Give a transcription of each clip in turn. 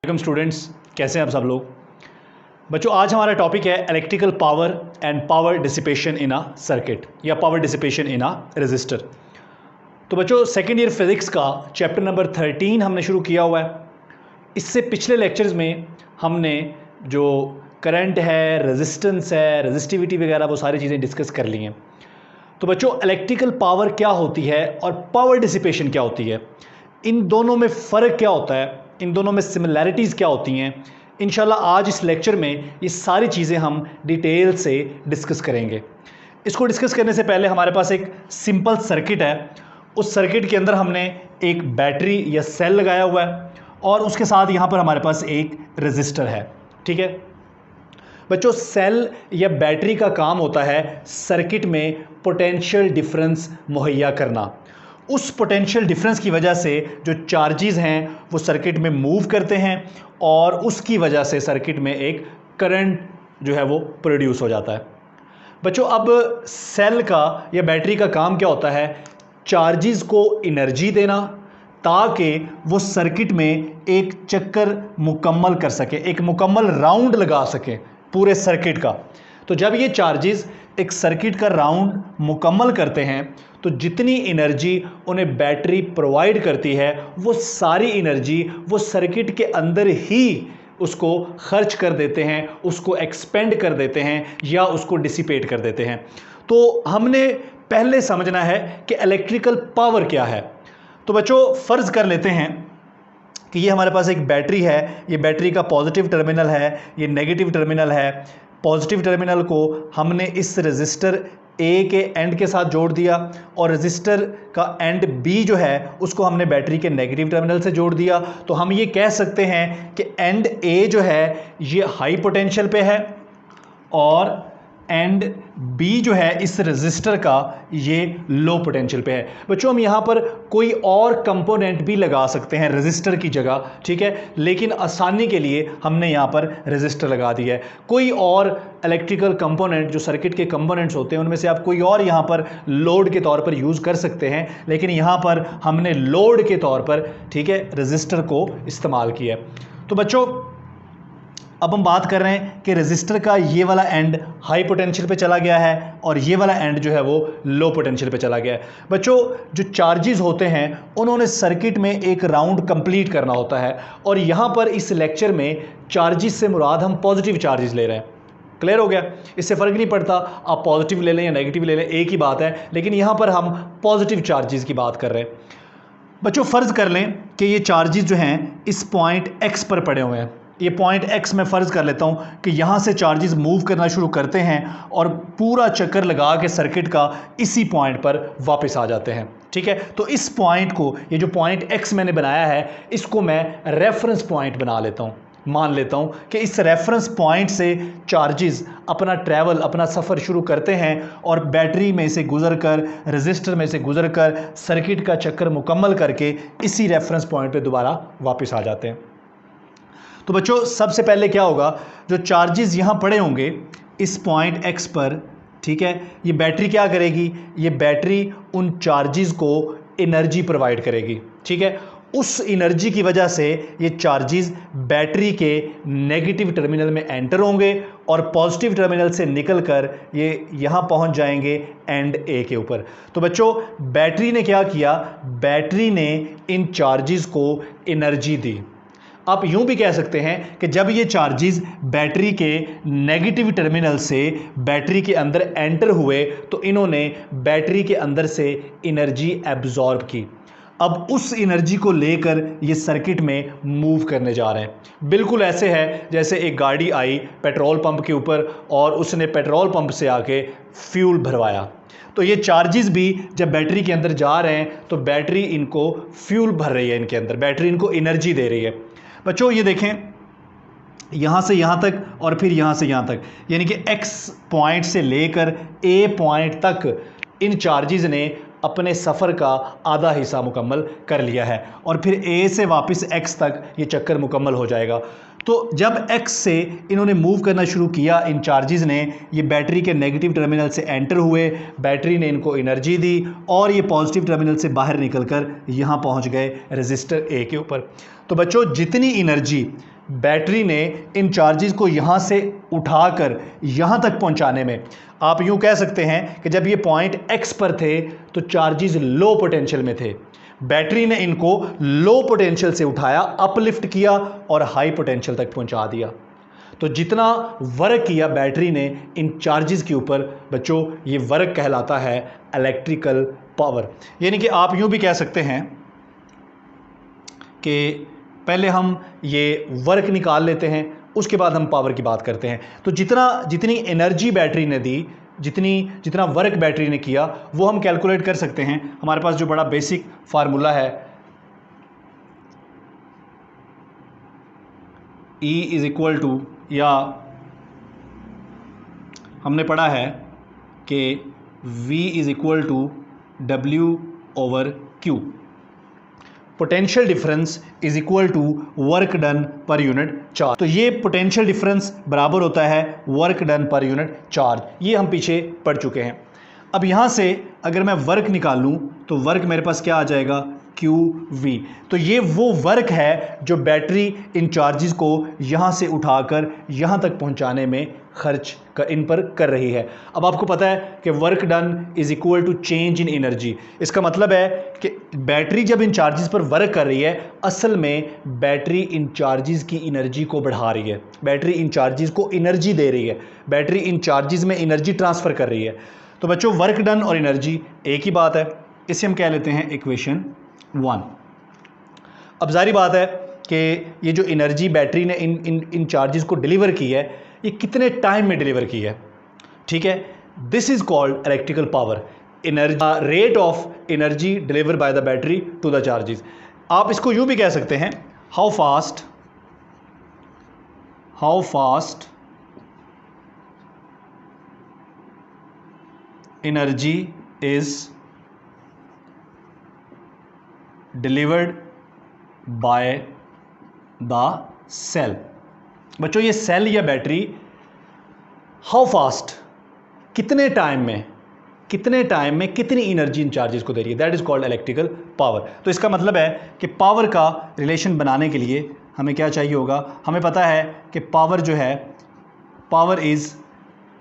Welcome students, कैसे हैं आप सब लोग। बच्चों, आज हमारा टॉपिक है electrical power and power dissipation in a circuit या power dissipation in a resistor. तो बच्चों, सेकेंड ईयर फिजिक्स का चैप्टर नंबर 13 हमने शुरू किया हुआ है। इससे पिछले लेक्चर्स में हमने जो करंट है, रेजिस्टेंस है, रेजिस्टिविटी वगैरह वो सारी चीज़ें डिस्कस कर ली हैं। तो बच्चों, इलेक्ट्रिकल पावर क्या होती है और पावर डिसिपेशन क्या होती है, इन दोनों में फ़र्क क्या होता है, इन दोनों में सिमिलैरिटीज़ क्या होती हैं, इंशाल्लाह आज इस लेक्चर में ये सारी चीज़ें हम डिटेल से डिस्कस करेंगे। इसको डिस्कस करने से पहले हमारे पास एक सिंपल सर्किट है। उस सर्किट के अंदर हमने एक बैटरी या सेल लगाया हुआ है और उसके साथ यहाँ पर हमारे पास एक रेजिस्टर है। ठीक है बच्चों, सेल या बैटरी का काम होता है सर्किट में पोटेंशियल डिफरेंस मुहैया करना। उस पोटेंशियल डिफरेंस की वजह से जो चार्जेस हैं वो सर्किट में मूव करते हैं और उसकी वजह से सर्किट में एक करंट जो है वो प्रोड्यूस हो जाता है। बच्चों, अब सेल का या बैटरी का काम क्या होता है? चार्जेस को एनर्जी देना ताकि वो सर्किट में एक चक्कर मुकम्मल कर सके, एक मुकम्मल राउंड लगा सके पूरे सर्किट का। तो जब ये चार्जेस एक सर्किट का राउंड मुकम्मल करते हैं तो जितनी एनर्जी उन्हें बैटरी प्रोवाइड करती है वो सारी एनर्जी वो सर्किट के अंदर ही उसको खर्च कर देते हैं, उसको एक्सपेंड कर देते हैं या उसको डिसिपेट कर देते हैं। तो हमने पहले समझना है कि इलेक्ट्रिकल पावर क्या है। तो बच्चों, फ़र्ज़ कर लेते हैं कि ये हमारे पास एक बैटरी है। ये बैटरी का पॉजिटिव टर्मिनल है, ये नेगेटिव टर्मिनल है। पॉजिटिव टर्मिनल को हमने इस रेजिस्टर ए के एंड के साथ जोड़ दिया और रेजिस्टर का एंड बी जो है उसको हमने बैटरी के नेगेटिव टर्मिनल से जोड़ दिया। तो हम ये कह सकते हैं कि एंड ए जो है ये हाई पोटेंशियल पे है और एंड बी जो है इस रेजिस्टर का ये लो पोटेंशियल पे है। बच्चों, हम यहाँ पर कोई और कंपोनेंट भी लगा सकते हैं रेजिस्टर की जगह, ठीक है, लेकिन आसानी के लिए हमने यहाँ पर रेजिस्टर लगा दिया है। कोई और इलेक्ट्रिकल कंपोनेंट जो सर्किट के कंपोनेंट्स होते हैं उनमें से आप कोई और यहाँ पर लोड के तौर पर यूज़ कर सकते हैं, लेकिन यहाँ पर हमने लोड के तौर पर, ठीक है, रेजिस्टर को इस्तेमाल किया है। तो बच्चों, अब हम बात कर रहे हैं कि रेजिस्टर का ये वाला एंड हाई पोटेंशियल पे चला गया है और ये वाला एंड जो है वो लो पोटेंशियल पे चला गया है। बच्चों, जो चार्जेस होते हैं उन्होंने सर्किट में एक राउंड कंप्लीट करना होता है और यहाँ पर इस लेक्चर में चार्जेस से मुराद हम पॉजिटिव चार्जेस ले रहे हैं। क्लियर हो गया? इससे फ़र्क नहीं पड़ता आप पॉजिटिव ले लें या नेगेटिव ले लें, एक ही बात है, लेकिन यहाँ पर हम पॉजिटिव चार्जेस की बात कर रहे हैं। बच्चों, फ़र्ज़ कर लें कि ये चार्जेस जो हैं इस पॉइंट एक्स पर पड़े हुए हैं। ये पॉइंट एक्स में फ़र्ज़ कर लेता हूँ कि यहाँ से चार्जेस मूव करना शुरू करते हैं और पूरा चक्कर लगा के सर्किट का इसी पॉइंट पर वापस आ जाते हैं। ठीक है, तो इस पॉइंट को, ये जो पॉइंट एक्स मैंने बनाया है, इसको मैं रेफरेंस पॉइंट बना लेता हूँ। मान लेता हूँ कि इस रेफरेंस पॉइंट से चार्जेस अपना ट्रैवल, अपना सफ़र शुरू करते हैं और बैटरी में से गुजर कर, रेजिस्टर में से गुजर कर, सर्किट का चक्कर मुकम्मल करके इसी रेफरेंस पॉइंट पर दोबारा वापस आ जाते हैं। तो बच्चों, सबसे पहले क्या होगा, जो चार्जेस यहाँ पड़े होंगे इस पॉइंट एक्स पर, ठीक है, ये बैटरी क्या करेगी? ये बैटरी उन चार्जेस को एनर्जी प्रोवाइड करेगी। ठीक है, उस एनर्जी की वजह से ये चार्जेस बैटरी के नेगेटिव टर्मिनल में एंटर होंगे और पॉजिटिव टर्मिनल से निकलकर ये यहाँ पहुँच जाएंगे एंड ए के ऊपर। तो बच्चों, बैटरी ने क्या किया? बैटरी ने इन चार्जेस को एनर्जी दी। आप यूं भी कह सकते हैं कि जब ये चार्जेस बैटरी के नेगेटिव टर्मिनल से बैटरी के अंदर एंटर हुए तो इन्होंने बैटरी के अंदर से एनर्जी एब्जॉर्ब की। अब उस एनर्जी को लेकर ये सर्किट में मूव करने जा रहे हैं। बिल्कुल ऐसे है जैसे एक गाड़ी आई पेट्रोल पंप के ऊपर और उसने पेट्रोल पंप से आके फ्यूल भरवाया। तो ये चार्जेस भी जब बैटरी के अंदर जा रहे हैं तो बैटरी इनको फ्यूल भर रही है, इनके अंदर बैटरी इनको एनर्जी दे रही है। बच्चों, ये देखें, यहाँ से यहाँ तक और फिर यहाँ से यहाँ तक, यानी कि एक्स पॉइंट से लेकर ए पॉइंट तक इन चार्जेस ने अपने सफ़र का आधा हिस्सा मुकम्मल कर लिया है और फिर ए से वापस एक्स तक ये चक्कर मुकम्मल हो जाएगा। तो जब एक्स से इन्होंने मूव करना शुरू किया, इन चार्जेस ने, ये बैटरी के नेगेटिव टर्मिनल से एंटर हुए, बैटरी ने इनको एनर्जी दी और ये पॉजिटिव टर्मिनल से बाहर निकलकर यहाँ पहुँच गए रेजिस्टर ए के ऊपर। तो बच्चों, जितनी एनर्जी बैटरी ने इन चार्जेस को यहाँ से उठाकर यहाँ तक पहुँचाने में, आप यूँ कह सकते हैं कि जब ये पॉइंट x पर थे तो चार्जेस लो पोटेंशियल में थे, बैटरी ने इनको लो पोटेंशियल से उठाया, अपलिफ्ट किया और हाई पोटेंशियल तक पहुँचा दिया। तो जितना वर्क किया बैटरी ने इन चार्जेस के ऊपर बच्चों, ये वर्क कहलाता है इलेक्ट्रिकल पावर। यानी कि आप यूँ भी कह सकते हैं कि पहले हम ये वर्क निकाल लेते हैं, उसके बाद हम पावर की बात करते हैं। तो जितनी एनर्जी बैटरी ने दी, जितना वर्क बैटरी ने किया, वो हम कैलकुलेट कर सकते हैं। हमारे पास जो बड़ा बेसिक फार्मूला है, E इज इक्वल टू, या हमने पढ़ा है कि V is equal to W/Q, potential difference is equal to work done per unit charge. तो ये पोटेंशियल डिफरेंस बराबर होता है work done per unit charge, ये हम पीछे पढ़ चुके हैं। अब यहाँ से अगर मैं वर्क निकालूँ तो वर्क मेरे पास क्या आ जाएगा, QV। तो ये वो वर्क है जो बैटरी इन चार्जेस को यहाँ से उठाकर यहाँ तक पहुँचाने में खर्च इन पर कर रही है। अब आपको पता है कि work done is equal to change in energy. इसका मतलब है कि बैटरी जब इन चार्जेस पर वर्क कर रही है, असल में बैटरी इन चार्जेस की एनर्जी को बढ़ा रही है, बैटरी इन चार्जेस को एनर्जी दे रही है, बैटरी इन चार्जेस में एनर्जी ट्रांसफ़र कर रही है। तो बच्चों, वर्क डन और एनर्जी एक ही बात है, इसे हम कह लेते हैं इक्वेशन 1। अब जारी बात है कि ये जो एनर्जी बैटरी ने इन चार्जेस को डिलीवर की है, ये कितने टाइम में डिलीवर की है, ठीक है। This is called electrical power, energy, rate of energy deliver by the battery to the charges. आप इसको यूं भी कह सकते हैं, how fast energy is delivered by the cell. बच्चों, ये सेल या बैटरी हाउ फास्ट, कितने टाइम में कितनी एनर्जी इन चार्जेस को दे रही है, that is called electrical power. तो इसका मतलब है कि पावर का रिलेशन बनाने के लिए हमें क्या चाहिए होगा, हमें पता है कि पावर जो है, power is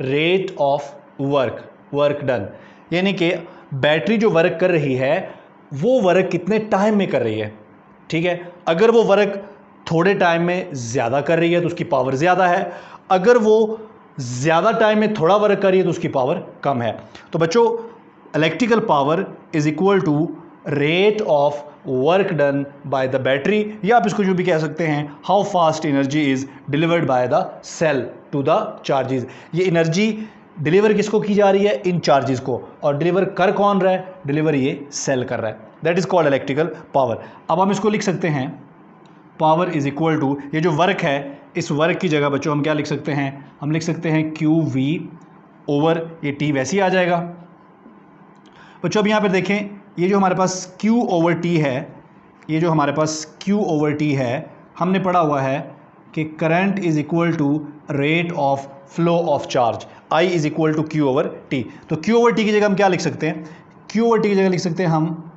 rate of work done. यानी कि बैटरी जो वर्क कर रही है वो वर्क कितने टाइम में कर रही है, ठीक है। अगर वो वर्क थोड़े टाइम में ज़्यादा कर रही है तो उसकी पावर ज़्यादा है, अगर वो ज़्यादा टाइम में थोड़ा वर्क कर रही है तो उसकी पावर कम है। तो बच्चों, electrical power is equal to rate of work done by the battery, या आप इसको यूँ भी कह सकते हैं, how fast energy is delivered by the cell to the charges. ये एनर्जी डिलीवर किसको की जा रही है, इन चार्जेस को, और डिलीवर कर कौन रहा है, डिलीवर ये सेल कर रहा है, that is called electrical power. अब हम इसको लिख सकते हैं, पावर इज इक्वल टू, ये जो वर्क है, इस वर्क की जगह बच्चों हम क्या लिख सकते हैं, हम लिख सकते हैं QV ओवर ये T, वैसे ही आ जाएगा। बच्चों अब यहाँ पर देखें, ये जो हमारे पास Q/T है, ये जो हमारे पास Q/T है, हमने पढ़ा हुआ है कि current is equal to rate of flow of charge, I is equal to Q/T। तो Q/T की जगह हम क्या लिख सकते हैं, Q/T की जगह लिख सकते हैं हम,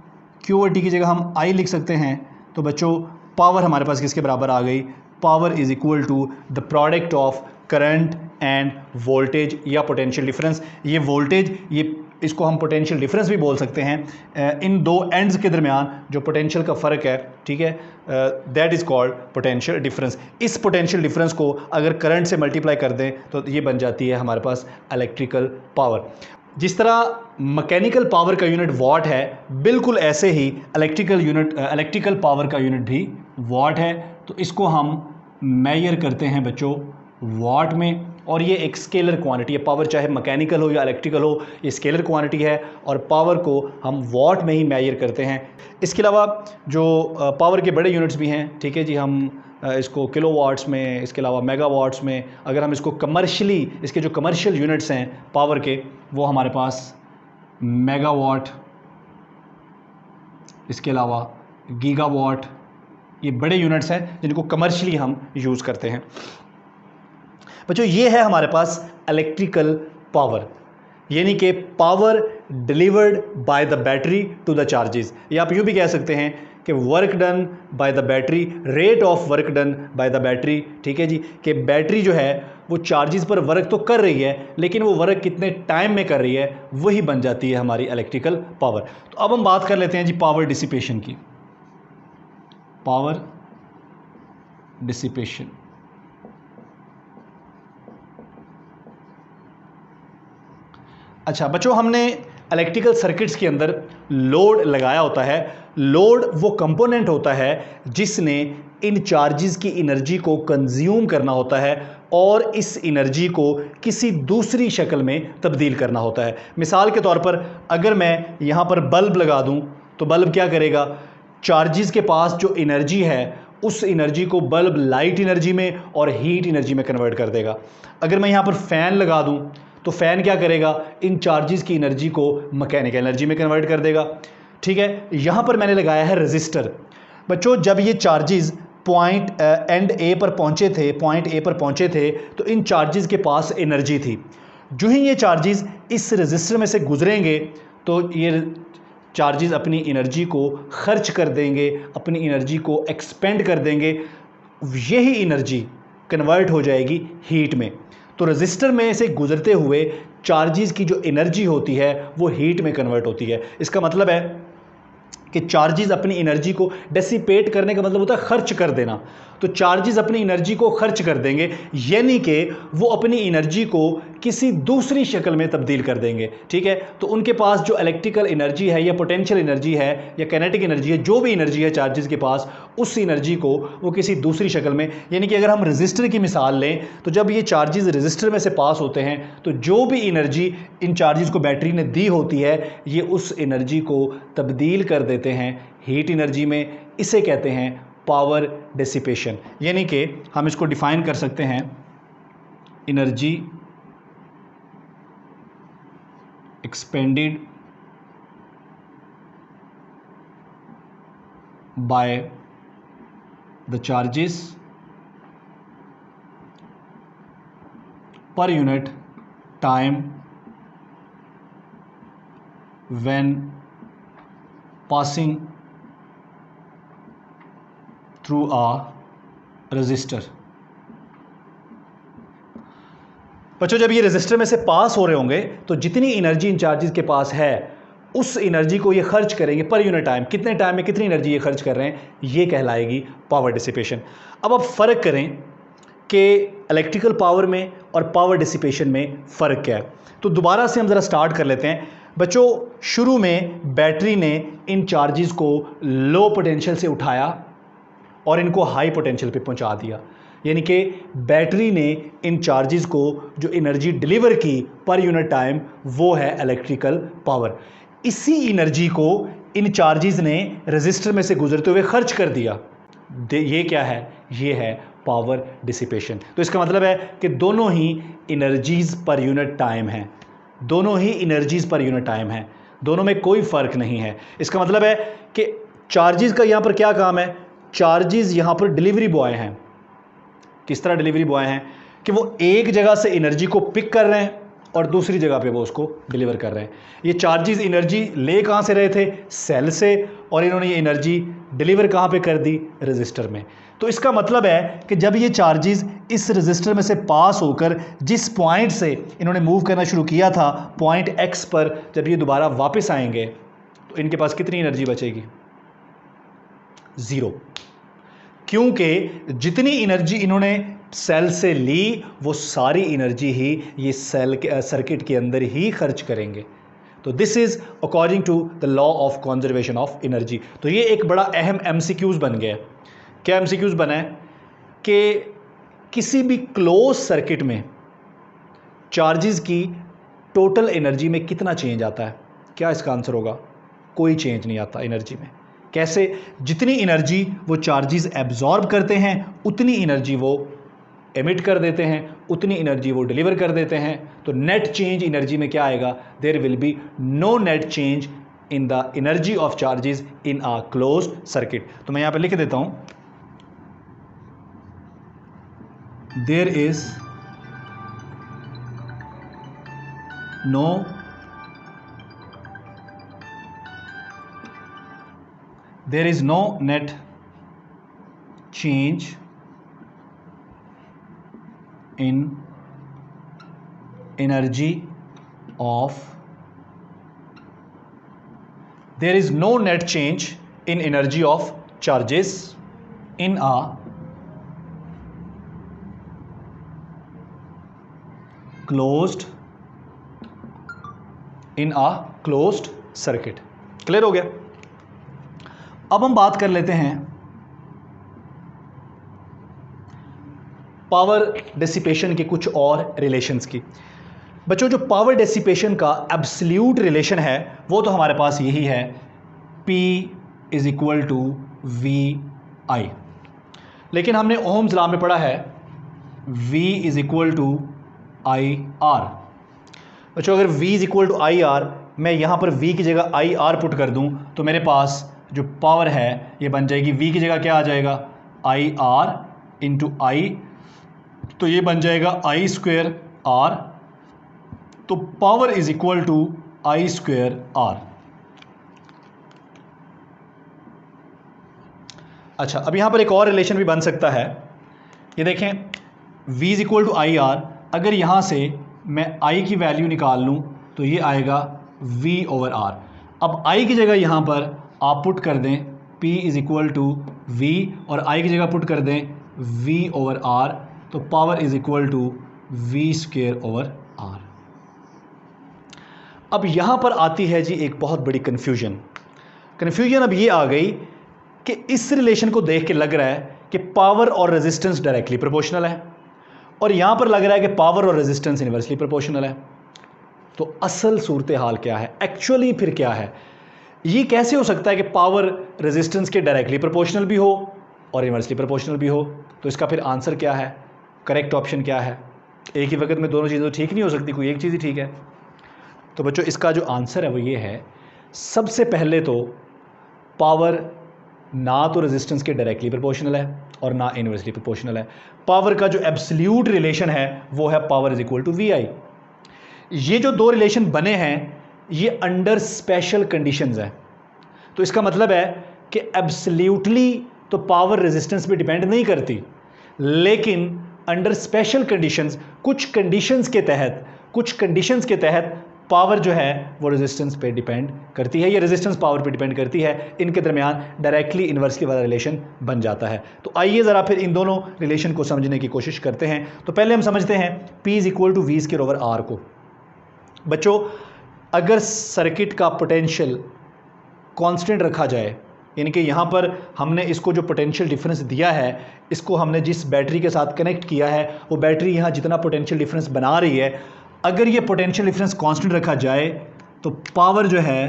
Q/T की जगह हम I लिख सकते हैं। तो बच्चों, पावर हमारे पास किसके बराबर आ गई, power is equal to the product of current and voltage या पोटेंशियल डिफरेंस। ये वोल्टेज, ये इसको हम पोटेंशियल डिफरेंस भी बोल सकते हैं, इन दो एंड्स के दरमियान जो पोटेंशियल का फ़र्क है, ठीक है, that is called potential difference. इस पोटेंशियल डिफरेंस को अगर करंट से मल्टीप्लाई कर दें तो ये बन जाती है हमारे पास इलेक्ट्रिकल पावर। जिस तरह मैकेनिकल पावर का यूनिट वॉट है, बिल्कुल ऐसे ही इलेक्ट्रिकल पावर का यूनिट भी वॉट है। तो इसको हम मेजर करते हैं बच्चों वॉट में, और ये एक स्केलर क्वांटिटी है। पावर चाहे मैकेनिकल हो या इलेक्ट्रिकल हो, ये स्केलर क्वांटिटी है, और पावर को हम वॉट में ही मेजर करते हैं। इसके अलावा जो पावर के बड़े यूनिट्स भी हैं, ठीक है जी, हम इसको किलो वाट्स में, इसके अलावा मेगा वाट्स में, अगर हम इसको कमर्शियली, इसके जो कमर्शियल यूनिट्स हैं पावर के, वो हमारे पास मेगावाट, इसके अलावा गीगावाट, ये बड़े यूनिट्स हैं जिनको कमर्शियली हम यूज़ करते हैं। बच्चों, ये है हमारे पास इलेक्ट्रिकल पावर, यानी कि power delivered by the battery to the charges. या आप यूँ भी कह सकते हैं कि work done by the battery, rate of work done by the battery, ठीक है जी, कि बैटरी जो है वो चार्जेस पर वर्क तो कर रही है लेकिन वो वर्क कितने टाइम में कर रही है, वही बन जाती है हमारी इलेक्ट्रिकल पावर। तो अब हम बात कर लेते हैं जी पावर डिसिपेशन की। पावर डिसिपेशन, अच्छा बच्चों, हमने इलेक्ट्रिकल सर्किट्स के अंदर लोड लगाया होता है। लोड वो कंपोनेंट होता है जिसने इन चार्जेस की एनर्जी को कंज्यूम करना होता है और इस एनर्जी को किसी दूसरी शक्ल में तब्दील करना होता है। मिसाल के तौर पर अगर मैं यहाँ पर बल्ब लगा दूँ तो बल्ब क्या करेगा, चार्जेस के पास जो एनर्जी है उस एनर्जी को बल्ब लाइट एनर्जी में और हीट एनर्जी में कन्वर्ट कर देगा। अगर मैं यहाँ पर फ़ैन लगा दूँ तो फ़ैन क्या करेगा, इन चार्जेस की एनर्जी को मैकेनिकल एनर्जी में कन्वर्ट कर देगा। ठीक है, यहाँ पर मैंने लगाया है रजिस्टर। बच्चों जब ये चार्जेस पॉइंट एंड ए पर पहुँचे थे, पॉइंट ए पर पहुँचे थे तो इन चार्जेस के पास एनर्जी थी। जो ही ये चार्जेस इस रजिस्टर में से गुजरेंगे तो ये चार्जेस अपनी एनर्जी को खर्च कर देंगे, अपनी एनर्जी को एक्सपेंड कर देंगे, यही एनर्जी कन्वर्ट हो जाएगी हीट में। तो रजिस्टर में से गुजरते हुए चार्जेस की जो एनर्जी होती है वो हीट में कन्वर्ट होती है। इसका मतलब है कि चार्जेस अपनी एनर्जी को डेसिपेट करने का मतलब होता है खर्च कर देना। तो चार्जेस अपनी एनर्जी को खर्च कर देंगे, यानी कि वो अपनी एनर्जी को किसी दूसरी शक्ल में तब्दील कर देंगे। ठीक है, तो उनके पास जो इलेक्ट्रिकल एनर्जी है या पोटेंशियल एनर्जी है या काइनेटिक एनर्जी है, जो भी एनर्जी है चार्जेस के पास, उस एनर्जी को वो किसी दूसरी शक्ल में, यानी कि अगर हम रजिस्टर की मिसाल लें तो जब ये चार्जेस रजिस्टर में से पास होते हैं तो जो भी एनर्जी इन चार्जेस को बैटरी ने दी होती है ये उस एनर्जी को तब्दील कर देते हैं हीट एनर्जी में। इसे कहते हैं पावर डिसिपेशन। यानी कि हम इसको डिफाइन कर सकते हैं energy expanded by the charges per unit time when passing through a resistor। बच्चों जब ये रजिस्टर में से पास हो रहे होंगे तो जितनी एनर्जी इन चार्जेस के पास है उस एनर्जी को ये खर्च करेंगे पर यूनिट टाइम, कितने टाइम में कितनी एनर्जी ये खर्च कर रहे हैं, ये कहलाएगी पावर डिसिपेशन। अब आप फ़र्क करें कि इलेक्ट्रिकल पावर में और पावर डिसिपेशन में फ़र्क क्या है। तो दोबारा से हम ज़रा स्टार्ट कर लेते हैं। बच्चों शुरू में बैटरी ने इन चार्जेस को लो पोटेंशियल से उठाया और इनको हाई पोटेंशियल पे पहुंचा दिया, यानी कि बैटरी ने इन चार्जेस को जो एनर्जी डिलीवर की पर यूनिट टाइम वो है इलेक्ट्रिकल पावर। इसी एनर्जी को इन चार्जेस ने रजिस्टर में से गुजरते हुए खर्च कर दिया। ये क्या है, ये है पावर डिसिपेशन। तो इसका मतलब है कि दोनों ही एनर्जीज पर यूनिट टाइम हैं, दोनों ही एनर्जीज पर यूनिट टाइम है, दोनों में कोई फ़र्क नहीं है। इसका मतलब है कि चार्जेस का यहाँ पर क्या काम है, चार्जेस यहाँ पर डिलीवरी बॉय हैं। किस तरह डिलीवरी बॉय हैं कि वो एक जगह से एनर्जी को पिक कर रहे हैं और दूसरी जगह पे वो उसको डिलीवर कर रहे हैं। ये चार्जेस एनर्जी ले कहाँ से रहे थे, सेल से, और इन्होंने ये एनर्जी डिलीवर कहाँ पे कर दी, रजिस्टर में। तो इसका मतलब है कि जब ये चार्जेस इस रजिस्टर में से पास होकर जिस पॉइंट से इन्होंने मूव करना शुरू किया था, पॉइंट एक्स पर, जब ये दोबारा वापस आएंगे तो इनके पास कितनी एनर्जी बचेगी, ज़ीरो। क्योंकि जितनी एनर्जी इन्होंने सेल से ली वो सारी एनर्जी ही ये सेल के सर्किट के अंदर ही खर्च करेंगे। तो this is according to the law of conservation of energy. तो ये एक बड़ा अहम एमसीक्यूज़ बन गया। क्या एमसीक्यूज़ बना है कि किसी भी क्लोज सर्किट में चार्जेस की टोटल एनर्जी में कितना चेंज आता है, क्या इसका आंसर होगा, कोई चेंज नहीं आता एनर्जी में। कैसे, जितनी एनर्जी वो चार्जेस एब्जॉर्ब करते हैं उतनी एनर्जी वो एमिट कर देते हैं, उतनी एनर्जी वो डिलीवर कर देते हैं। तो नेट चेंज एनर्जी में क्या आएगा, there will be no net change in the energy of charges in a close circuit. तो मैं यहाँ पे लिख देता हूँ, there is no there is no net change in energy of there is no net change in energy of charges in a closed circuit। Clear हो गया। अब हम बात कर लेते हैं पावर डिसिपेशन के कुछ और रिलेशंस की। बच्चों जो पावर डेसिपेशन का एब्सोल्यूट रिलेशन है वो तो हमारे पास यही है, P is equal to V I. लेकिन हमने ओम्स लॉ में पढ़ा है V is equal to I R. बच्चों अगर V is equal to I R, मैं यहाँ पर V की जगह आई आर पुट कर दूँ तो मेरे पास जो पावर है ये बन जाएगी, V की जगह क्या आ जाएगा, आई आर इंटू आई, तो ये बन जाएगा आई स्क्वेयर आर, तो power is equal to I square R. अच्छा, अब यहां पर एक और रिलेशन भी बन सकता है, ये देखें V is equal to I R, अगर यहां से मैं I की वैल्यू निकाल लूं तो ये आएगा V ओवर R। अब I की जगह यहां पर आप पुट कर दें P is equal to V और I की जगह पुट कर दें V ओवर R, तो power is equal to V square over R। अब यहाँ पर आती है जी एक बहुत बड़ी कन्फ्यूजन अब ये आ गई कि इस रिलेशन को देख के लग रहा है कि पावर और रेजिस्टेंस डायरेक्टली प्रोपोर्शनल है और यहाँ पर लग रहा है कि पावर और रेजिस्टेंस इनवर्सली प्रोपोर्शनल है। तो असल सूरत हाल क्या है, एक्चुअली फिर क्या है? ये कैसे हो सकता है कि पावर रेजिस्टेंस के डायरेक्टली प्रोपोर्शनल भी हो और इनवर्सली प्रोपोर्शनल भी हो? तो इसका फिर आंसर क्या है, करेक्ट ऑप्शन क्या है? एक ही वक्त में दोनों चीज़ें ठीक नहीं हो सकती, कोई एक चीज़ ही ठीक है। तो बच्चों इसका जो आंसर है वो ये है, सबसे पहले तो पावर ना तो रेजिस्टेंस के डायरेक्टली प्रोपोर्शनल है और ना इनवर्सली प्रोपोर्शनल है। पावर का जो एब्सोल्यूट रिलेशन है वो है power is equal to V I. ये जो दो रिलेशन बने हैं ये अंडर स्पेशल कंडीशंस है। तो इसका मतलब है कि एब्सोल्यूटली तो पावर रेजिस्टेंस पे डिपेंड नहीं करती, लेकिन अंडर स्पेशल कंडीशंस, कुछ कंडीशंस के तहत पावर जो है वो रेजिस्टेंस पे डिपेंड करती है, या रेजिस्टेंस पावर पे डिपेंड करती है। इनके दरमियान डायरेक्टली इन्वर्सली वाला रिलेशन बन जाता है। तो आइए ज़रा फिर इन दोनों रिलेशन को समझने की कोशिश करते हैं। तो पहले हम समझते हैं P is equal to V square over R को। बच्चों अगर सर्किट का पोटेंशियल कांस्टेंट रखा जाए, यानी कि यहाँ पर हमने इसको जो पोटेंशियल डिफरेंस दिया है, इसको हमने जिस बैटरी के साथ कनेक्ट किया है वो बैटरी यहाँ जितना पोटेंशियल डिफरेंस बना रही है, अगर ये पोटेंशियल डिफरेंस कांस्टेंट रखा जाए तो पावर जो है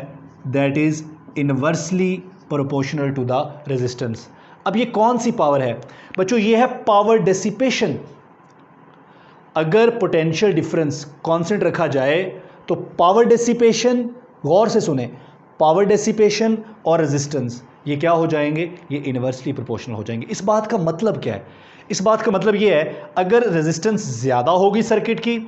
that is inversely proportional to the resistance. अब ये कौन सी पावर है बच्चों? ये है पावर डेसिपेशन। अगर पोटेंशियल डिफरेंस कांस्टेंट रखा जाए तो पावर डेसिपेशन, गौर से सुने, पावर डेसिपेशन और रेजिस्टेंस ये क्या हो जाएंगे, ये इनवर्सली प्रोपोर्शनल हो जाएंगे। इस बात का मतलब क्या है? इस बात का मतलब ये है अगर रेजिस्टेंस ज़्यादा होगी सर्किट की,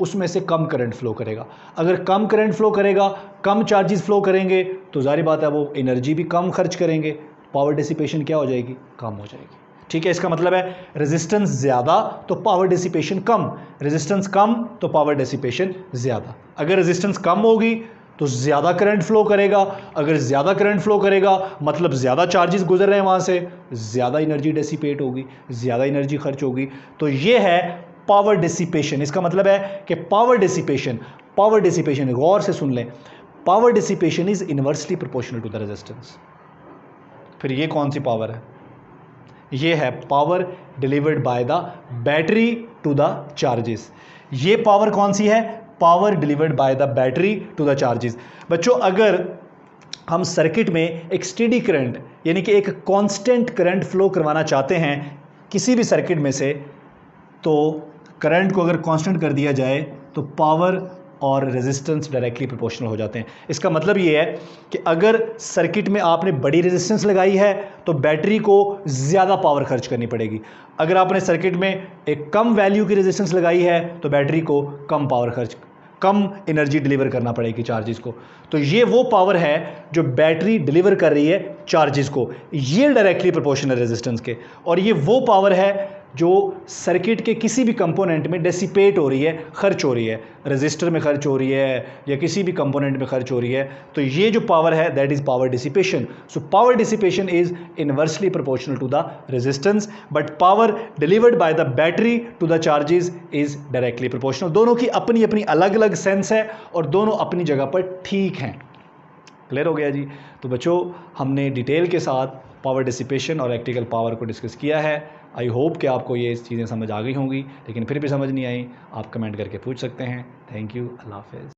उसमें से कम करंट फ्लो करेगा। अगर कम करंट फ्लो करेगा, कम चार्जेस फ्लो करेंगे, तो जाहिर बात है वो एनर्जी भी कम खर्च करेंगे, पावर डिसिपेशन क्या हो जाएगी, कम हो जाएगी। ठीक है, इसका मतलब है रेजिस्टेंस ज़्यादा तो पावर डिसिपेशन कम, रेजिस्टेंस कम तो पावर डिसिपेशन ज़्यादा। अगर रेजिस्टेंस कम होगी तो ज़्यादा करंट फ्लो करेगा, अगर ज़्यादा करंट फ्लो करेगा मतलब ज़्यादा चार्जेस गुजर रहे हैं वहाँ से, ज़्यादा एनर्जी डिसिपेट होगी, ज़्यादा एनर्जी खर्च होगी। तो ये है पावर डिसिपेशन। इसका मतलब है कि पावर डिसिपेशन गौर से सुन लें, power dissipation is inversely proportional to the resistance. फिर ये कौन सी पावर है? ये है power delivered by the battery to the charges. ये पावर कौन सी है? Power delivered by the battery to the charges. बच्चों अगर हम सर्किट में एक स्टेडी करंट यानी कि एक कांस्टेंट करंट फ्लो करवाना चाहते हैं किसी भी सर्किट में से, तो करंट को अगर कांस्टेंट कर दिया जाए तो पावर और रेजिस्टेंस डायरेक्टली प्रोपोर्शनल हो जाते हैं। इसका मतलब ये है कि अगर सर्किट में आपने बड़ी रेजिस्टेंस लगाई है तो बैटरी को ज़्यादा पावर खर्च करनी पड़ेगी। अगर आपने सर्किट में एक कम वैल्यू की रेजिस्टेंस लगाई है तो बैटरी को कम पावर खर्च कम एनर्जी डिलीवर करना पड़ेगी चार्जेस को। तो ये वो पावर है जो बैटरी डिलीवर कर रही है चार्जेस को, ये डायरेक्टली प्रोपोर्शनल रेजिस्टेंस के। और ये वो पावर है जो सर्किट के किसी भी कंपोनेंट में डेसिपेट हो रही है, खर्च हो रही है, रेजिस्टर में खर्च हो रही है या किसी भी कंपोनेंट में खर्च हो रही है। तो ये जो पावर है that is power dissipation. So power dissipation is inversely proportional to the resistance, but power delivered by the battery to the charges is directly proportional. दोनों की अपनी अपनी अलग अलग सेंस है और दोनों अपनी जगह पर ठीक हैं। क्लियर हो गया जी। तो बच्चों हमने डिटेल के साथ पावर डिसिपेशन और इलेक्ट्रिकल पावर को डिस्कस किया है। आई होप कि आपको ये चीज़ें समझ आ गई होंगी, लेकिन फिर भी समझ नहीं आई आप कमेंट करके पूछ सकते हैं। थैंक यू, अल्लाह हाफ़िज़।